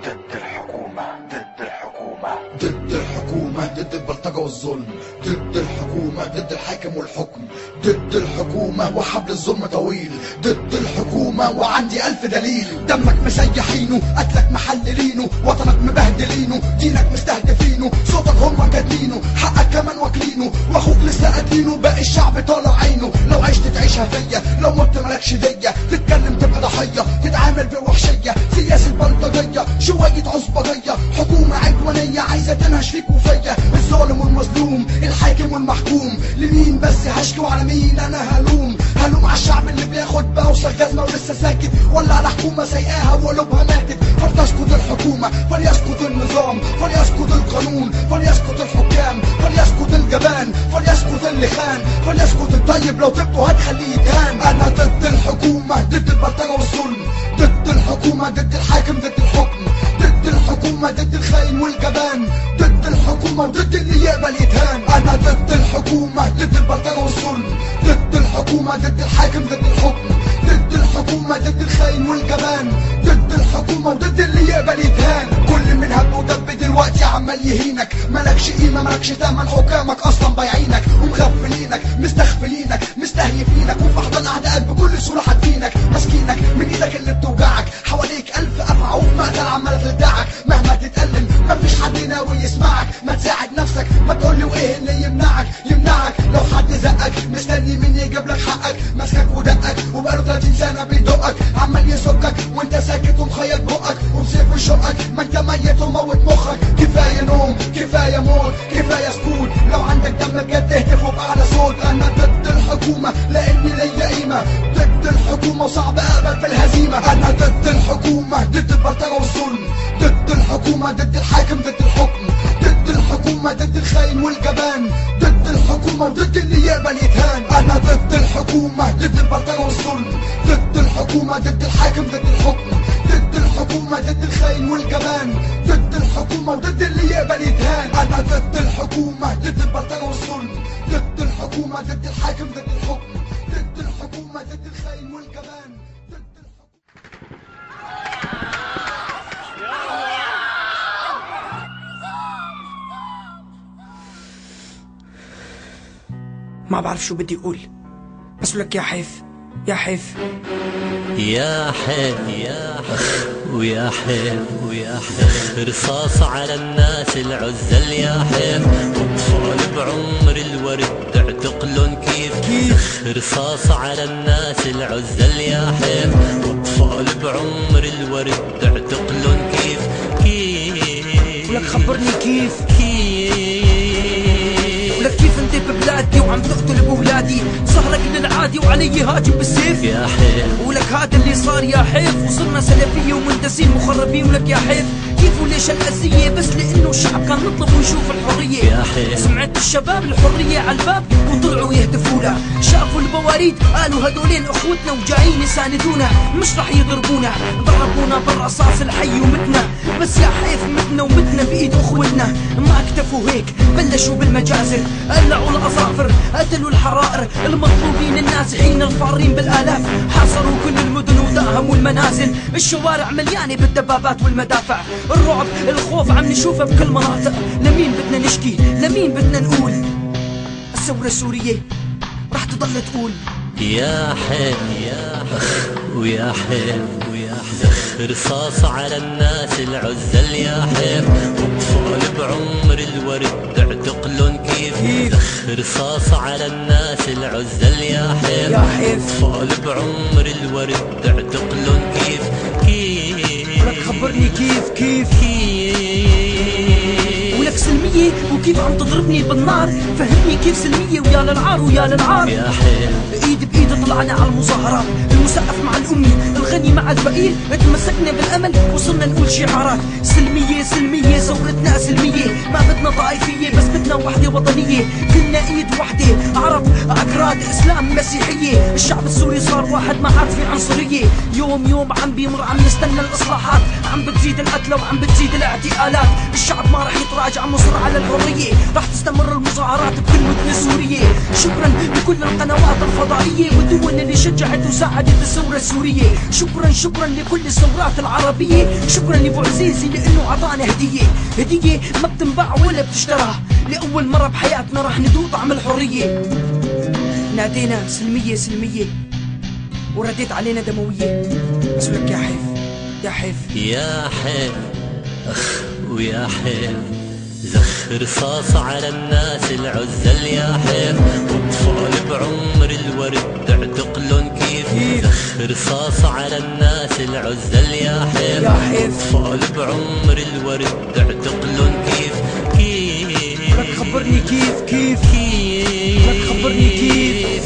ضد الحكومة ضد الحكومة ضد الحكومة، ضد البلطجة والظلم، ضد الحكومة، ضد الحاكم والحكم، ضد الحكومة وحبل الظلم طويل، ضد الحكومة وعندي 1000 دليل. دمك مسيحينه، قتلك محللينه، وطنك مبهدلينه، دينك مستهدفينه، صوتك هم كاتبينه، حقك كمان واكلينه، واخوك لسه قاتلينه، باقي الشعب طالع عينه. لو عشت تعيشها فيا، لو مت مالكش دية، تتكلم تبقى ضحية، تتعامل بوحشية، سياسة بلطجية، شوية عصبجية، حكومة عدوانية عايزة تنهش فيك وفيا. الظالم والمظلوم، الحاكم والمحكوم، لمين بس هشكي وعلى مين انا هلوم؟ هلوم على الشعب اللي بياخد بوصة جزمة ولسه ساكت، ولا على حكومة سايقاها وقلوبها ماتت؟ فلتسقط الحكومة، فليسقط النظام، فليسقط القانون، فليسقط الحكام، فليسقط الجبان، فليسقط اللي خان، فليسقط الطيب لو تبقوا هتخليه يتهان. انا ضد الحكومة، ضد البلطجة والظلم، ضد الحكومة، ضد الحاكم، ضد الحكم، ضد الحكومة، ضد الخاين والجبان، ضد الحكومة وضد اللي يقبل يتهان. انا ضد الحكومة، ضد البلطجة والظلم، ضد الحكومة، ضد الحاكم، ضد الحكم، ضد الحكومة، ضد الخاين والجبان، ضد الحكومة وضد اللي يقبل يتهان. كل من هب ودب دلوقتي عمال يهينك، مالكش قيمة مالكش تمن، حكامك اصلا بايعينك ومغفلينك، مستغفلينك، مستهيفينك، وفي احضان اعدائك بكل سهولة حادفينك، ماسكينك من ايدك اللي بتوجعك، حواليك 1000 افعى ومقتل عمالة تلدعك. مهما تتألم مفيش حد ناوي يسمعك، ما تساعد نفسك، ما تقولي وايه اللي يمنعك؟ لو حد زقك مستني مين يجيب لك حقك، ماسكك ودقك وبقاله 30 سنة بيدقك، عمال يسكك وانت ساكت ومخيط بقك، وبسيف شقك ما انت ميت وموت مخك. كفاية نوم، كفاية موت، كفاية سكوت، لو عندك دم بجد اهتف وبأعلى صوت. انا ضد الحكومة لاني ليا قيمة، ضد الحكومة وصعب اقبل بالهزيمة. انا ضد الحكومة، ضد البلطجة والظلم، ضد الحكومة، ضد الحاكم، ضد الحكم، ضد الحكومة، ضد الخاين والجبان، ضد الحكومة وضد اللي يقبل يتهان. انا ضد الحكومة، ضد البلطجة والظلم، ضد الحكومة، ضد الحاكم، ضد الحكم، ضد الحكومة، ضد الخاين والجبان، ضد الحكومة وضد اللي يقبل يتهان. انا ضد الحكومة، ضد البلطجة والظلم، ضد الحكومة، ضد الحاكم، ضد الحكم، ضد الحكومة، ضد الخاين والجبان، ضد ما بعرف شو بدي اقول، بس لك يا حيف يا حيف يا حيف يا حيف ويا حيف ويا حيف، رصاص على الناس العزل يا حيف، واطفال بعمر الورد تعتقلن كيف. رصاص على الناس العزل يا حيف، واطفال بعمر الورد تعتقلن كيف. ولك خبرني كيف ولك كيف انت ببلادي وعم تقتل بولادي، صهرك للعادي وعلي هاجم بالسيف يا حيف. ولك هذا اللي صار يا حيف، وصرنا سلفية ومندسين مخربين. ولك يا حيف كيف وليش الأذية؟ بس لأنه الشعب كان نطلب ويشوف الحرية يا حيف. سمعت الشباب الحرية على الباب وطلعوا يهتفوا لها، شافوا البواريد قالوا هدولين اخوتنا وجايين يساندونا، مش رح يضربونا. ضربونا بالرصاص الحي ومتنا، بس يا حيف متنا ومتنا بإيد اخوتنا. ما اكتفوا هيك بلشوا بالمجازر، قلعوا الأظافر، قتلوا الحرائر، المطلوبين النازحين الفارين بالآلاف، حاصروا كل المدن وداهموا المنازل. الشوارع مليانة بالدبابات والمدافع، الرعب الخوف عم نشوفه بكل مناطق. لمين بدنا نشكي؟ لمين بدنا نقول؟ الثورة السورية رح تضل تقول يا حيف يا حيف ويا حيف ويا حيف، رصاص على الناس العزل يا حيف، واطفال بعمر الورد تعتقلن كيف. رصاص على الناس العزل يا حيف، واطفال بعمر الورد تعتقلن كيف. ولك خبرني كيف ولك سلمية وكيف عم تضربني بالنار؟ فهمني كيف سلمية ويا للعار ويا للعار. يا حيف ايد بايد طلعنا على المظاهرات، المسقف مع الامي، الغني مع الفقير، تمسكنا بالامل وصرنا نقول شعارات. سلمية سلمية ثورتنا سلمية، ما بدنا طائفية بس بدنا وحدة وطنية. كلنا ايد وحدة، عرب اكراد اسلام مسيحية، الشعب السوري صار واحد ما عاد في عنصرية. يوم عم بيمر عم نستنى الاصلاحات، عم بتزيد القتلى وعم بتزيد الاعتقالات. الشعب ما رح يتراجع، مصر على الحرية، رح تستمر المظاهرات بكل مدن سورية. شكرا لكل القنوات الفضائية والدول اللي شجعت وساعدت الثورة السورية. شكرا لكل الثورات العربية. شكرا لابو عزيزي لانه عطانا هدية ما بتنباع ولا بتشترى. لأول مرة بحياتنا رح ندوق طعم الحرية. نادينا سلمية ورديت علينا دموية. اسمك يا حيف يا حيف يا حيف ويا حيف، زخ رصاص على الناس العزل يا حيف، واطفال بعمر الورد اعتقلن كيف. زخ رصاص على الناس العزل يا حيف، واطفال بعمر الورد اعتقلن كيف. لك خبرني كيف لك خبرني كيف